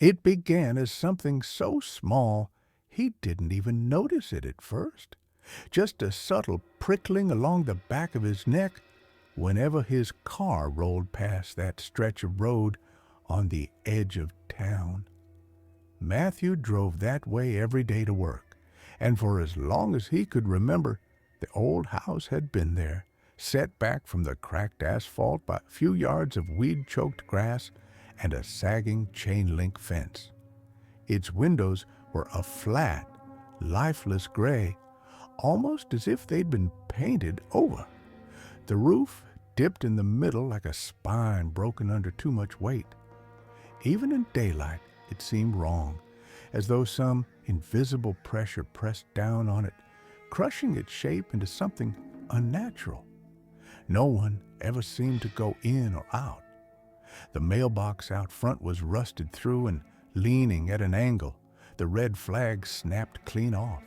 It began as something so small he didn't even notice it at first. Just a subtle prickling along the back of his neck whenever his car rolled past that stretch of road on the edge of town. Matthew drove that way every day to work, and for as long as he could remember, the old house had been there, set back from the cracked asphalt by a few yards of weed-choked grass and a sagging chain-link fence. Its windows were a flat, lifeless gray, almost as if they'd been painted over. The roof dipped in the middle like a spine broken under too much weight. Even in daylight, it seemed wrong, as though some invisible pressure pressed down on it, crushing its shape into something unnatural. No one ever seemed to go in or out. The mailbox out front was rusted through and leaning at an angle, the red flag snapped clean off.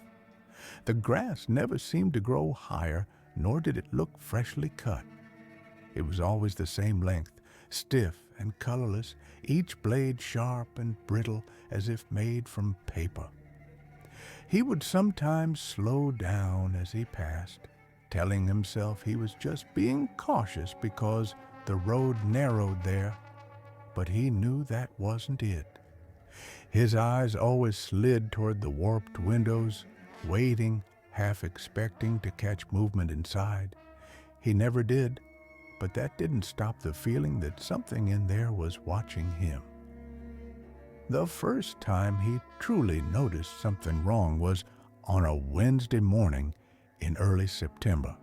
The grass never seemed to grow higher, nor did it look freshly cut. It was always the same length, stiff and colorless, each blade sharp and brittle as if made from paper. He would sometimes slow down as he passed, telling himself he was just being cautious because the road narrowed there, but he knew that wasn't it. His eyes always slid toward the warped windows, waiting, half expecting to catch movement inside. He never did, but that didn't stop the feeling that something in there was watching him. The first time he truly noticed something wrong was on a Wednesday morning in early September.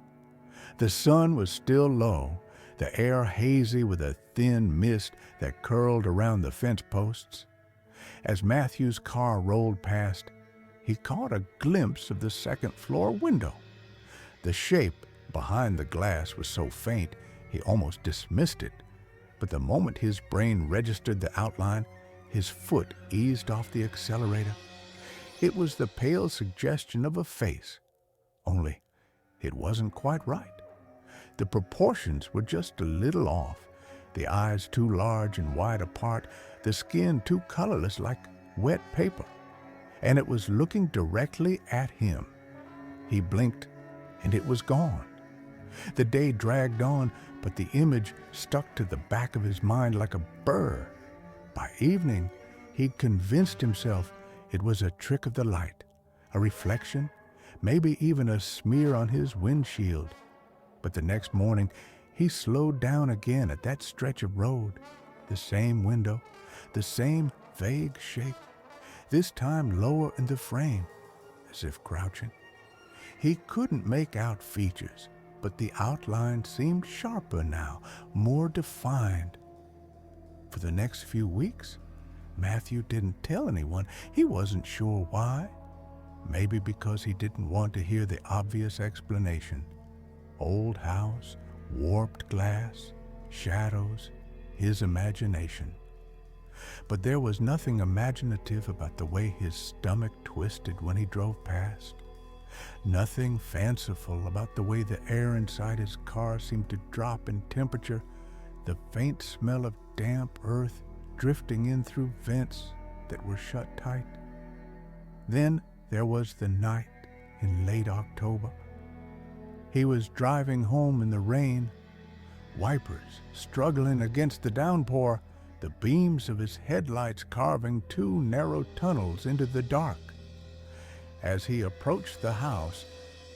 The sun was still low, the air hazy with a thin mist that curled around the fence posts. As Matthew's car rolled past, he caught a glimpse of the second-floor window. The shape behind the glass was so faint he almost dismissed it, but the moment his brain registered the outline, his foot eased off the accelerator. It was the pale suggestion of a face, only it wasn't quite right. The proportions were just a little off, the eyes too large and wide apart, the skin too colorless like wet paper, and it was looking directly at him. He blinked, and it was gone. The day dragged on, but the image stuck to the back of his mind like a burr. By evening, he'd convinced himself it was a trick of the light, a reflection, maybe even a smear on his windshield. But the next morning, he slowed down again at that stretch of road, the same window, the same vague shape, this time lower in the frame, as if crouching. He couldn't make out features, but the outline seemed sharper now, more defined. For the next few weeks, Matthew didn't tell anyone. He wasn't sure why. Maybe because he didn't want to hear the obvious explanation. Old house, warped glass, shadows, his imagination. But there was nothing imaginative about the way his stomach twisted when he drove past. Nothing fanciful about the way the air inside his car seemed to drop in temperature, the faint smell of damp earth drifting in through vents that were shut tight. Then there was the night in late October. He was driving home in the rain, wipers struggling against the downpour, the beams of his headlights carving two narrow tunnels into the dark. As he approached the house,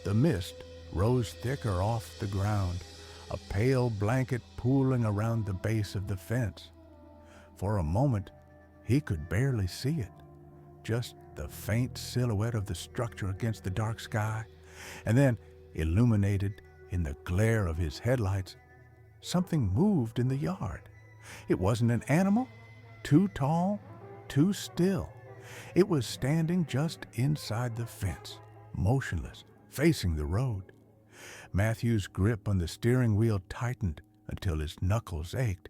the mist rose thicker off the ground, a pale blanket pooling around the base of the fence. For a moment, he could barely see it, just the faint silhouette of the structure against the dark sky, and then, illuminated in the glare of his headlights, something moved in the yard. It wasn't an animal, too tall, too still. It was standing just inside the fence, motionless, facing the road. Matthew's grip on the steering wheel tightened until his knuckles ached.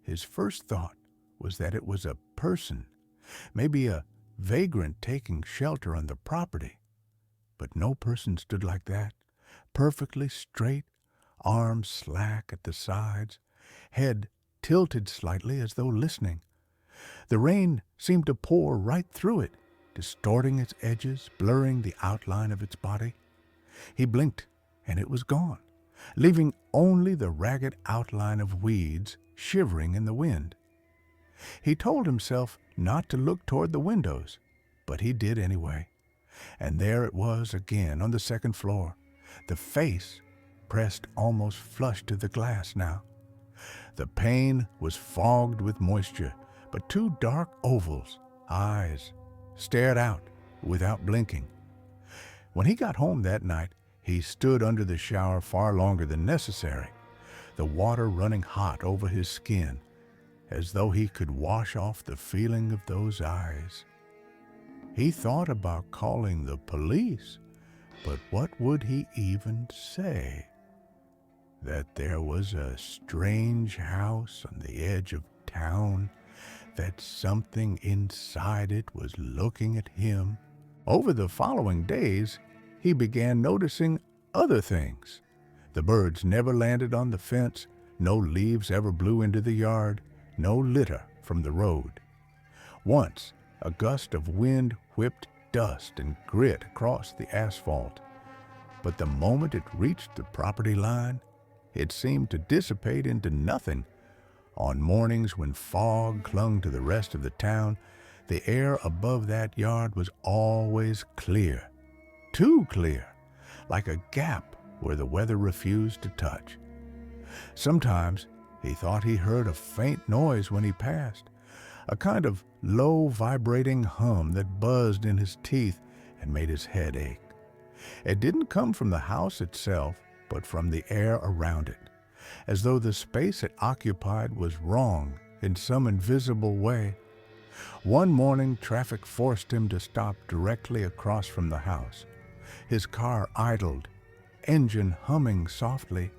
His first thought was that it was a person, maybe a vagrant taking shelter on the property. But no person stood like that, perfectly straight, arms slack at the sides, head tilted slightly as though listening. The rain seemed to pour right through it, distorting its edges, blurring the outline of its body. He blinked, and it was gone, leaving only the ragged outline of weeds shivering in the wind. He told himself not to look toward the windows, but he did anyway. And there it was again on the second floor, the face pressed almost flush to the glass now. The pane was fogged with moisture, but two dark ovals, eyes, stared out without blinking. When he got home that night, he stood under the shower far longer than necessary, the water running hot over his skin, as though he could wash off the feeling of those eyes. He thought about calling the police, but what would he even say? That there was a strange house on the edge of town, that something inside it was looking at him. Over the following days, he began noticing other things. The birds never landed on the fence, no leaves ever blew into the yard, no litter from the road. Once, a gust of wind whipped dust and grit across the asphalt, but the moment it reached the property line, it seemed to dissipate into nothing. On mornings when fog clung to the rest of the town, the air above that yard was always clear, too clear, like a gap where the weather refused to touch. Sometimes he thought he heard a faint noise when he passed, a kind of low vibrating hum that buzzed in his teeth and made his head ache. It didn't come from the house itself, but from the air around it, as though the space it occupied was wrong in some invisible way. One morning, traffic forced him to stop directly across from the house. His car idled, engine humming softly.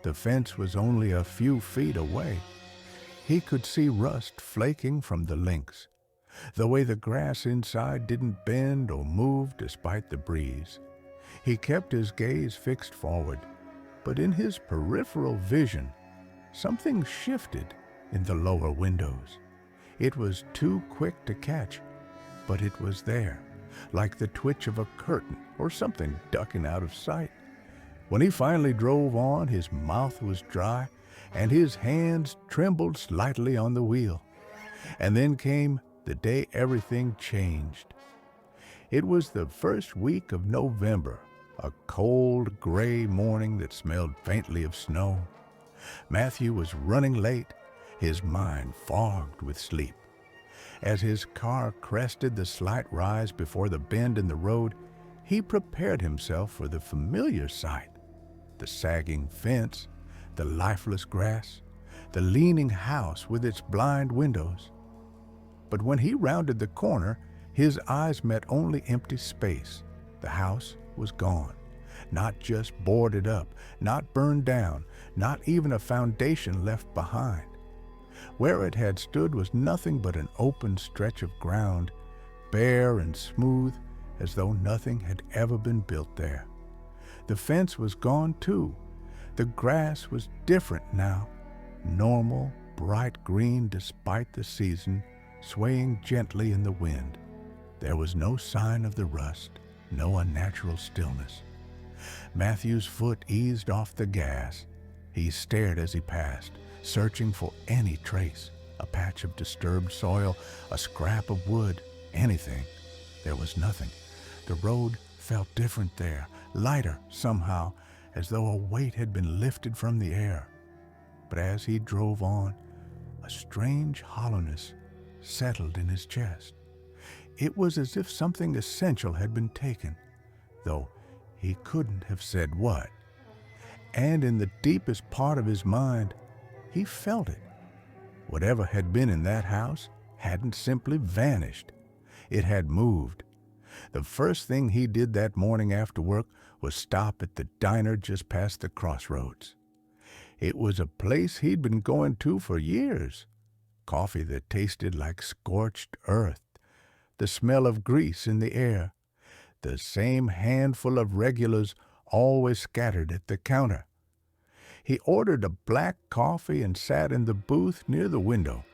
The fence was only a few feet away. He could see rust flaking from the links, the way the grass inside didn't bend or move despite the breeze. He kept his gaze fixed forward, but in his peripheral vision, something shifted in the lower windows. It was too quick to catch, but it was there, like the twitch of a curtain or something ducking out of sight. When he finally drove on, his mouth was dry and his hands trembled slightly on the wheel. And then came the day everything changed. It was the first week of November, a cold, gray morning that smelled faintly of snow. Matthew was running late, his mind fogged with sleep. As his car crested the slight rise before the bend in the road, he prepared himself for the familiar sight: the sagging fence, the lifeless grass, the leaning house with its blind windows. But when he rounded the corner, his eyes met only empty space. The house was gone, not just boarded up, not burned down, not even a foundation left behind. Where it had stood was nothing but an open stretch of ground, bare and smooth, as though nothing had ever been built there. The fence was gone too. The grass was different now, normal, bright green despite the season, swaying gently in the wind. There was no sign of the rust, no unnatural stillness. Matthew's foot eased off the gas. He stared as he passed, searching for any trace, a patch of disturbed soil, a scrap of wood, anything. There was nothing. The road felt different there, lighter somehow, as though a weight had been lifted from the air. But as he drove on, a strange hollowness settled in his chest. It was as if something essential had been taken, though he couldn't have said what. And in the deepest part of his mind, he felt it. Whatever had been in that house hadn't simply vanished. It had moved. The first thing he did that morning after work was stop at the diner just past the crossroads. It was a place he'd been going to for years. Coffee that tasted like scorched earth, the smell of grease in the air, the same handful of regulars always scattered at the counter. He ordered a black coffee and sat in the booth near the window,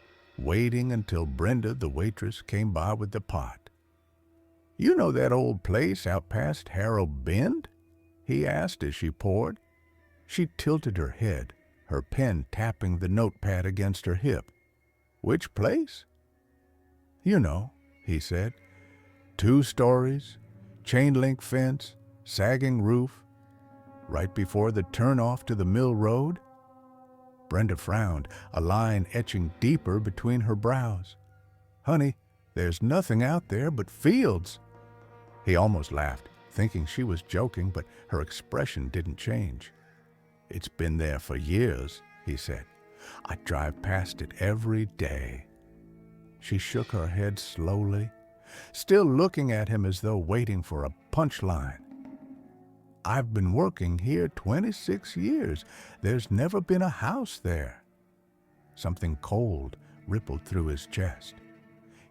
waiting until Brenda, the waitress, came by with the pot. "You know that old place out past Harrow Bend?" he asked as she poured. She tilted her head, her pen tapping the notepad against her hip. "Which place?" "You know," he said. "2 stories, chain-link fence, sagging roof, right before the turn-off to the mill road." Brenda frowned, a line etching deeper between her brows. "Honey, there's nothing out there but fields." He almost laughed, thinking she was joking, but her expression didn't change. "It's been there for years," he said. "I drive past it every day." She shook her head slowly, still looking at him as though waiting for a punchline. "I've been working here 26 years. There's never been a house there." Something cold rippled through his chest.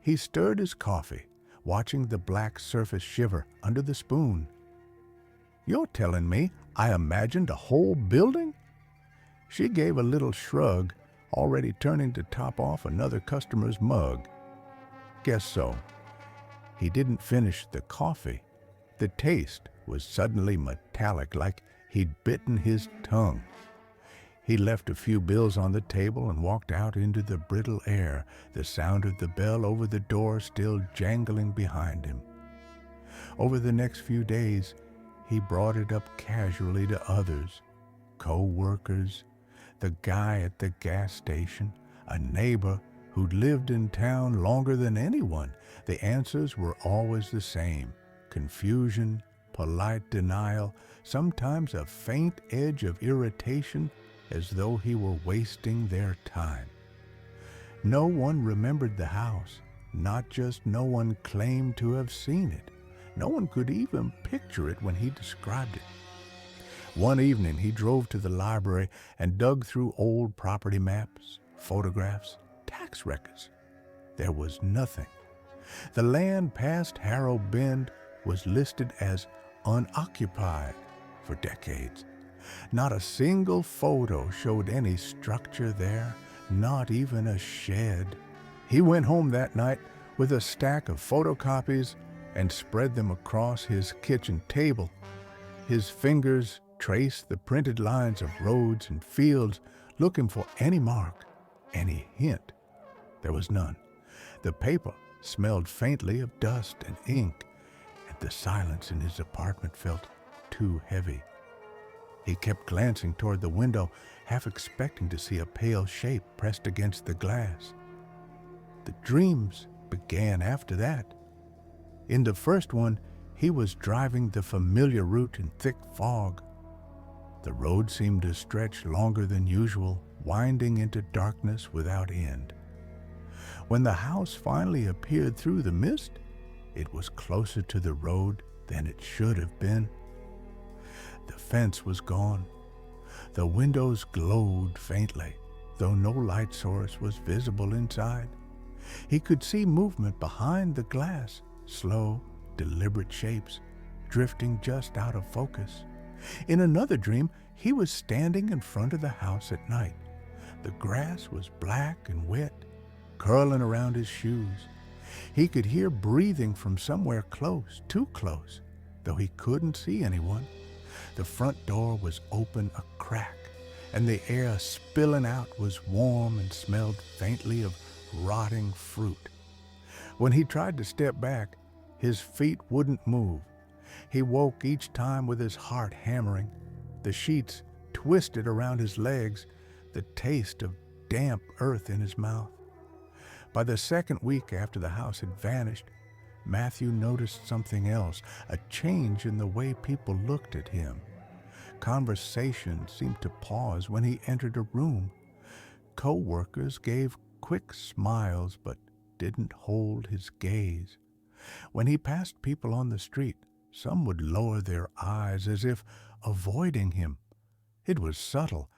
He stirred his coffee, watching the black surface shiver under the spoon. "You're telling me I imagined a whole building?" She gave a little shrug, already turning to top off another customer's mug. "Guess so." He didn't finish the coffee. The taste was suddenly metallic, like he'd bitten his tongue. He left a few bills on the table and walked out into the brittle air, the sound of the bell over the door still jangling behind him. Over the next few days, he brought it up casually to others, co-workers, the guy at the gas station, a neighbor who'd lived in town longer than anyone. The answers were always the same: confusion, polite denial, sometimes a faint edge of irritation, as though he were wasting their time. No one remembered the house, not just no one claimed to have seen it. No one could even picture it when he described it. One evening he drove to the library and dug through old property maps, photographs, tax records. There was nothing. The land past Harrow Bend was listed as unoccupied for decades. Not a single photo showed any structure there, not even a shed. He went home that night with a stack of photocopies and spread them across his kitchen table. His fingers traced the printed lines of roads and fields, looking for any mark, any hint. There was none. The paper smelled faintly of dust and ink, and the silence in his apartment felt too heavy. He kept glancing toward the window, half expecting to see a pale shape pressed against the glass. The dreams began after that. In the first one, he was driving the familiar route in thick fog. The road seemed to stretch longer than usual, winding into darkness without end. When the house finally appeared through the mist, it was closer to the road than it should have been. The fence was gone. The windows glowed faintly, though no light source was visible inside. He could see movement behind the glass, slow, deliberate shapes, drifting just out of focus. In another dream, he was standing in front of the house at night. The grass was black and wet, curling around his shoes. He could hear breathing from somewhere close, too close, though he couldn't see anyone. The front door was open a crack, and the air spilling out was warm and smelled faintly of rotting fruit. When he tried to step back, his feet wouldn't move. He woke each time with his heart hammering, the sheets twisted around his legs, the taste of damp earth in his mouth. By the second week after the house had vanished, Matthew noticed something else, a change in the way people looked at him. Conversation seemed to pause when he entered a room. Co-workers gave quick smiles but didn't hold his gaze. When he passed people on the street, some would lower their eyes as if avoiding him. It was subtle,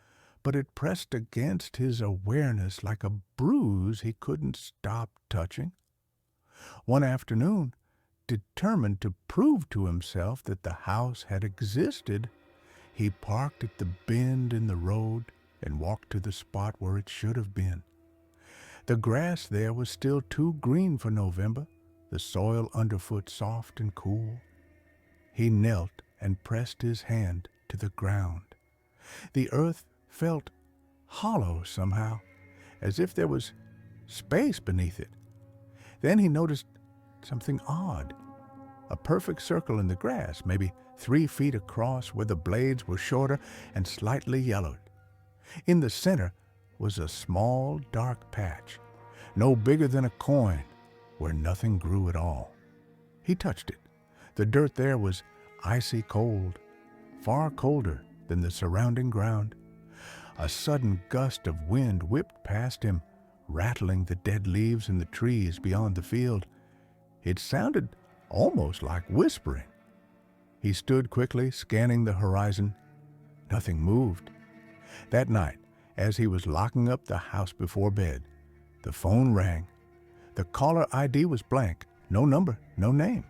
but it pressed against his awareness like a bruise he couldn't stop touching. One afternoon, determined to prove to himself that the house had existed, he parked at the bend in the road and walked to the spot where it should have been. The grass there was still too green for November, the soil underfoot soft and cool. He knelt and pressed his hand to the ground. The earth felt hollow somehow, as if there was space beneath it. Then he noticed something odd. A perfect circle in the grass, maybe 3 feet across, where the blades were shorter and slightly yellowed. In the center was a small, dark patch, no bigger than a coin, where nothing grew at all. He touched it. The dirt there was icy cold, far colder than the surrounding ground. A sudden gust of wind whipped past him, rattling the dead leaves in the trees beyond the field. It sounded almost like whispering. He stood quickly, scanning the horizon. Nothing moved. That night, as he was locking up the house before bed, the phone rang. The caller ID was blank, no number, no name.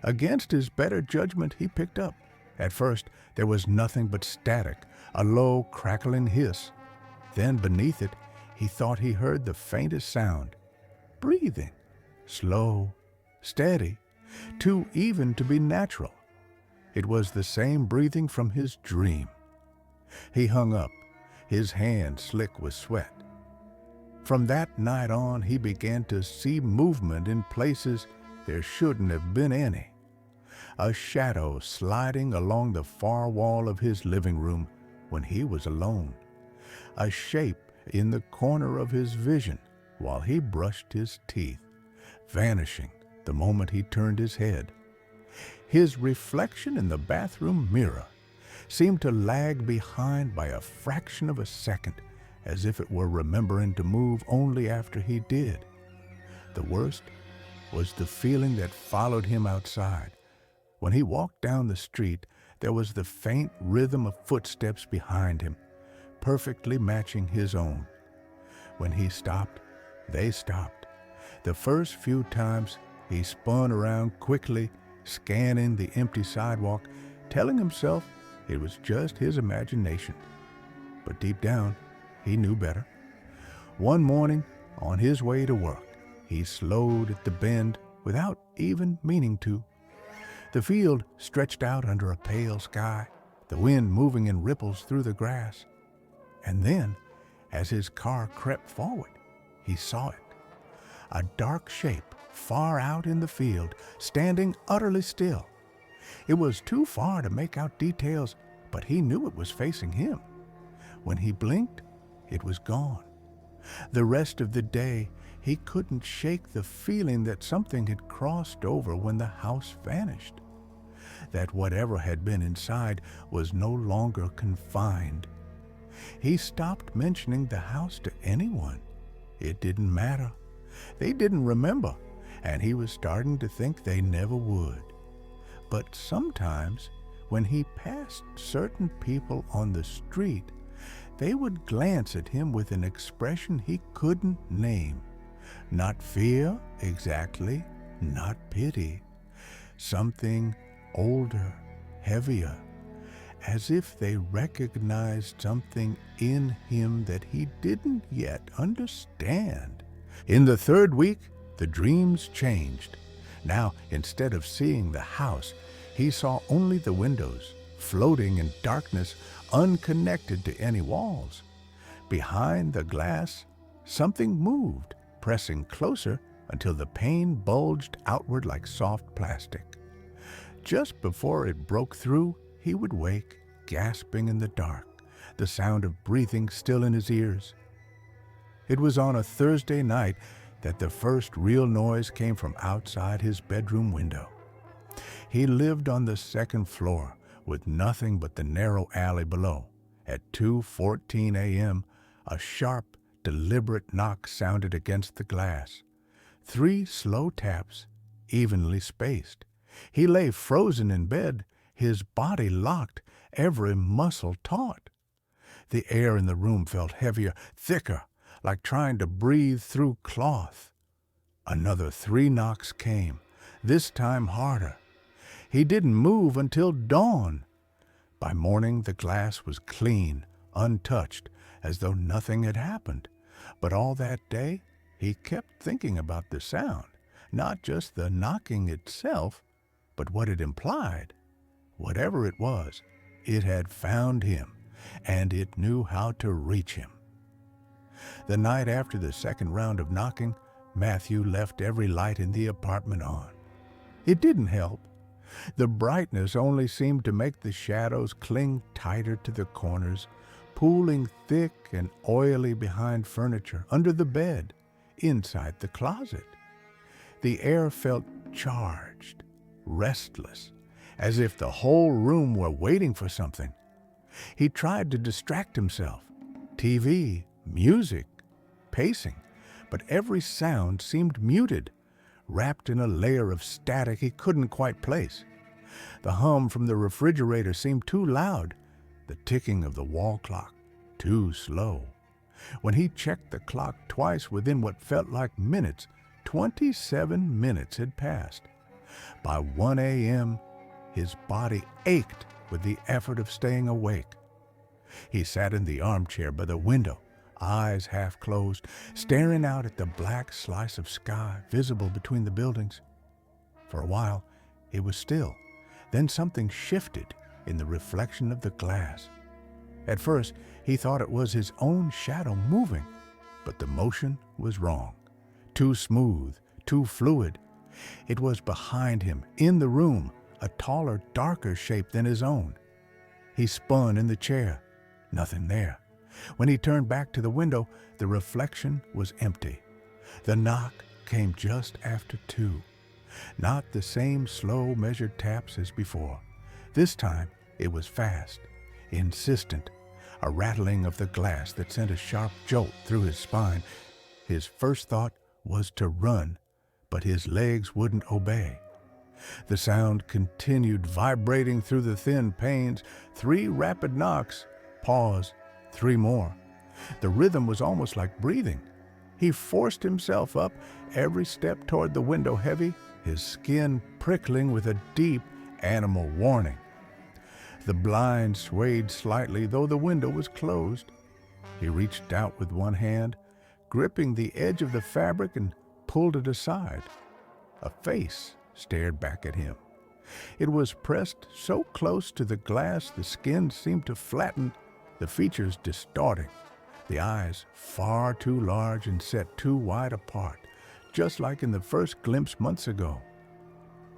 Against his better judgment, he picked up. At first, there was nothing but static, a low, crackling hiss. Then, beneath it, he thought he heard the faintest sound. Breathing. Slow, steady, too even to be natural. It was the same breathing from his dream. He hung up, his hand slick with sweat. From that night on, he began to see movement in places there shouldn't have been any. A shadow sliding along the far wall of his living room when he was alone. A shape in the corner of his vision while he brushed his teeth, vanishing the moment he turned his head. His reflection in the bathroom mirror seemed to lag behind by a fraction of a second, as if it were remembering to move only after he did. The worst was the feeling that followed him outside. When he walked down the street, there was the faint rhythm of footsteps behind him, perfectly matching his own. When he stopped, they stopped. The first few times, he spun around quickly, scanning the empty sidewalk, telling himself it was just his imagination. But deep down, he knew better. One morning, on his way to work, he slowed at the bend without even meaning to. The field stretched out under a pale sky, the wind moving in ripples through the grass. And then, as his car crept forward, he saw it. A dark shape far out in the field, standing utterly still. It was too far to make out details, but he knew it was facing him. When he blinked, it was gone. The rest of the day, he couldn't shake the feeling that something had crossed over when the house vanished. That whatever had been inside was no longer confined. He stopped mentioning the house to anyone. It didn't matter. They didn't remember, and he was starting to think they never would. But sometimes, when he passed certain people on the street, they would glance at him with an expression he couldn't name. Not fear, exactly, not pity. Something older, heavier, as if they recognized something in him that he didn't yet understand. In the third week, the dreams changed. Now, instead of seeing the house, he saw only the windows, floating in darkness, unconnected to any walls. Behind the glass, something moved, pressing closer until the pane bulged outward like soft plastic. Just before it broke through, he would wake, gasping in the dark, the sound of breathing still in his ears. It was on a Thursday night that the first real noise came from outside his bedroom window. He lived on the second floor, with nothing but the narrow alley below. At 2:14 a.m., a sharp, deliberate knock sounded against the glass. 3 slow taps, evenly spaced. He lay frozen in bed, his body locked, every muscle taut. The air in the room felt heavier, thicker, like trying to breathe through cloth. Another 3 knocks came, this time harder. He didn't move until dawn. By morning, the glass was clean, untouched, as though nothing had happened. But all that day, He kept thinking about the sound, not just the knocking itself, but what it implied. Whatever it was, it had found him, and it knew how to reach him. The night after the second round of knocking, Matthew left every light in the apartment on. It didn't help. The brightness only seemed to make the shadows cling tighter to the corners, pooling thick and oily behind furniture, under the bed, inside the closet. The air felt charged, restless, as if the whole room were waiting for something. He tried to distract himself. TV, music, pacing, but every sound seemed muted, wrapped in a layer of static he couldn't quite place. The hum from the refrigerator seemed too loud, the ticking of the wall clock too slow. When he checked the clock twice within what felt like minutes, 27 minutes had passed. By 1 a.m., his body ached with the effort of staying awake. He sat in the armchair by the window, eyes half closed, staring out at the black slice of sky visible between the buildings. For a while, it was still. Then something shifted in the reflection of the glass. At first, he thought it was his own shadow moving, but the motion was wrong. Too smooth, too fluid. It was behind him, in the room, a taller, darker shape than his own. He spun in the chair. Nothing there. When he turned back to the window, the reflection was empty. The knock came just after 2. Not the same slow, measured taps as before. This time, it was fast, insistent, a rattling of the glass that sent a sharp jolt through his spine. His first thought was to run, but his legs wouldn't obey. The sound continued vibrating through the thin panes. 3 rapid knocks, pause, 3 more. The rhythm was almost like breathing. He forced himself up, every step toward the window heavy, his skin prickling with a deep animal warning. The blind swayed slightly, though the window was closed. He reached out with one hand, gripping the edge of the fabric, and pulled it aside. A face stared back at him. It was pressed so close to the glass the skin seemed to flatten, the features distorting, the eyes far too large and set too wide apart, just like in the first glimpse months ago.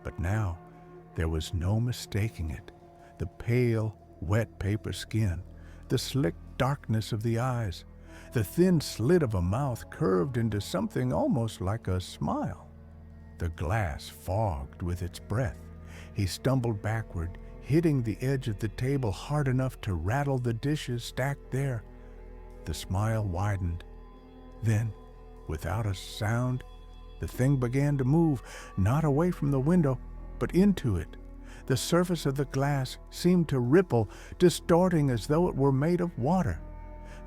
But now there was no mistaking it. The pale, wet paper skin, the slick darkness of the eyes, the thin slit of a mouth curved into something almost like a smile. The glass fogged with its breath. He stumbled backward, hitting the edge of the table hard enough to rattle the dishes stacked there. The smile widened. Then, without a sound, the thing began to move, not away from the window, but into it. The surface of the glass seemed to ripple, distorting as though it were made of water.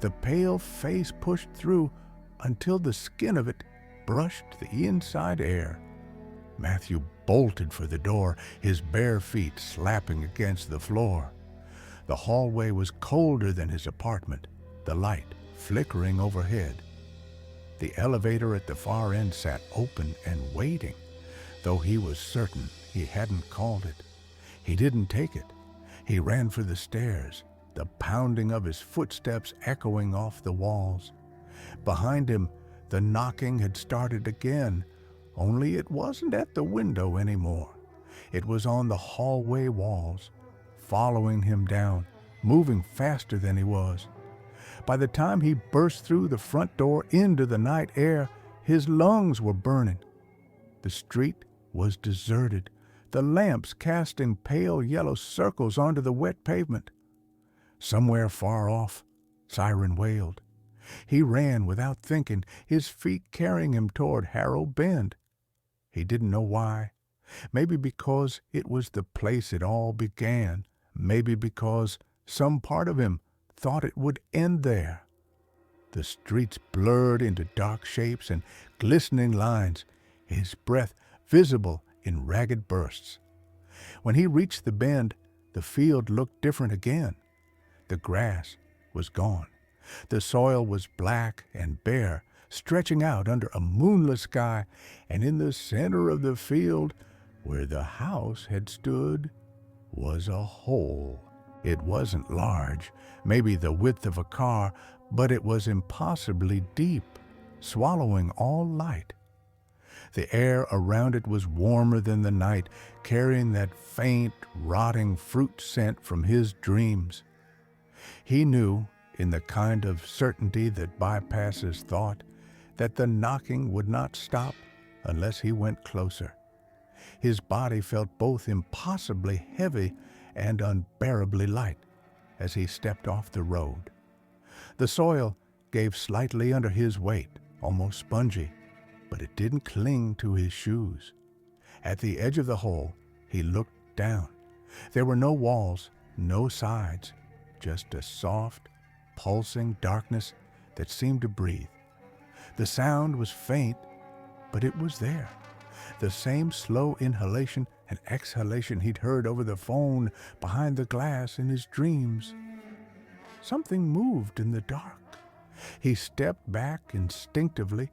The pale face pushed through until the skin of it brushed the inside air. Matthew bolted for the door, his bare feet slapping against the floor. The hallway was colder than his apartment, the light flickering overhead. The elevator at the far end sat open and waiting, though he was certain he hadn't called it. He didn't take it. He ran for the stairs, the pounding of his footsteps echoing off the walls. Behind him, the knocking had started again, only it wasn't at the window anymore. It was on the hallway walls, following him down, moving faster than he was. By the time he burst through the front door into the night air, his lungs were burning. The street was deserted, the lamps casting pale yellow circles onto the wet pavement. Somewhere far off, siren wailed. He ran without thinking, his feet carrying him toward Harrow Bend. He didn't know why. Maybe because it was the place it all began. Maybe because some part of him thought it would end there. The streets blurred into dark shapes and glistening lines, his breath visible in ragged bursts. When he reached the bend, the field looked different again. The grass was gone. The soil was black and bare, stretching out under a moonless sky, and in the center of the field, where the house had stood, was a hole. It wasn't large, maybe the width of a car, but it was impossibly deep, swallowing all light. The air around it was warmer than the night, carrying that faint, rotting fruit scent from his dreams. He knew, in the kind of certainty that bypasses thought, that the knocking would not stop unless he went closer. His body felt both impossibly heavy and unbearably light as he stepped off the road. The soil gave slightly under his weight, almost spongy, but it didn't cling to his shoes. At the edge of the hole, he looked down. There were no walls, no sides, just a soft, pulsing darkness that seemed to breathe. The sound was faint, but it was there. The same slow inhalation and exhalation he'd heard over the phone behind the glass in his dreams. Something moved in the dark. He stepped back instinctively,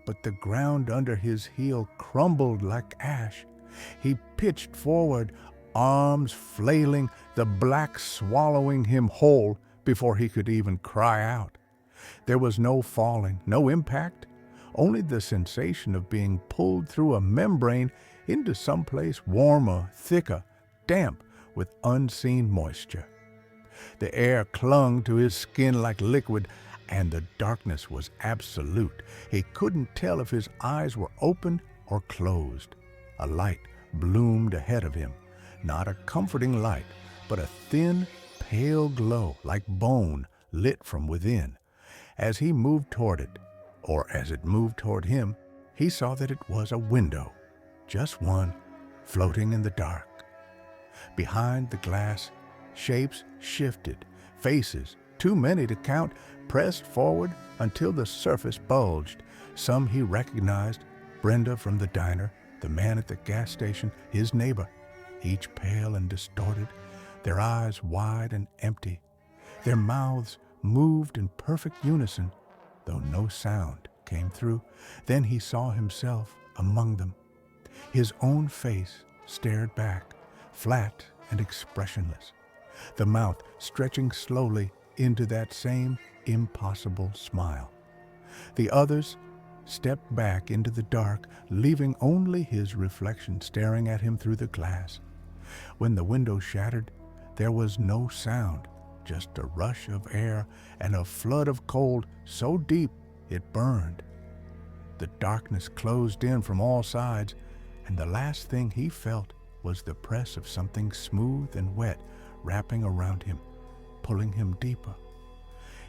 but the ground under his heel crumbled like ash. He pitched forward, arms flailing, the black swallowing him whole before he could even cry out. There was no falling, no impact, only the sensation of being pulled through a membrane into someplace warmer, thicker, damp, with unseen moisture. The air clung to his skin like liquid, and the darkness was absolute. He couldn't tell if his eyes were open or closed. A light bloomed ahead of him, not a comforting light, but a thin, pale glow like bone lit from within. As he moved toward it, or as it moved toward him, he saw that it was a window, just one, floating in the dark. Behind the glass, shapes shifted, faces, too many to count, pressed forward until the surface bulged. Some he recognized, Brenda from the diner, the man at the gas station, his neighbor, each pale and distorted, their eyes wide and empty. Their mouths moved in perfect unison, though no sound came through. Then he saw himself among them. His own face stared back, flat and expressionless, the mouth stretching slowly into that same impossible smile. The others stepped back into the dark, leaving only his reflection staring at him through the glass. When the window shattered, there was no sound, just a rush of air and a flood of cold so deep it burned. The darkness closed in from all sides, and the last thing he felt was the press of something smooth and wet wrapping around him, pulling him deeper.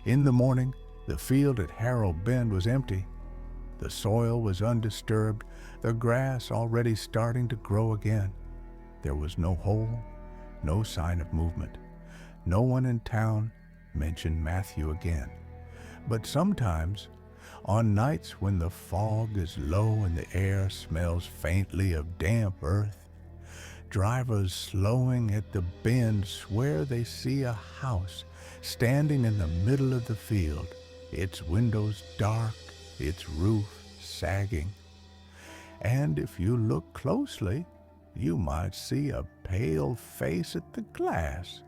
In the morning, the field at Harrow Bend was empty. The soil was undisturbed, the grass already starting to grow again. There was no hole, no sign of movement. No one in town mentioned Matthew again. But sometimes, on nights when the fog is low and the air smells faintly of damp earth, drivers slowing at the bend swear they see a house standing in the middle of the field, its windows dark, its roof sagging. And if you look closely, you might see a pale face at the glass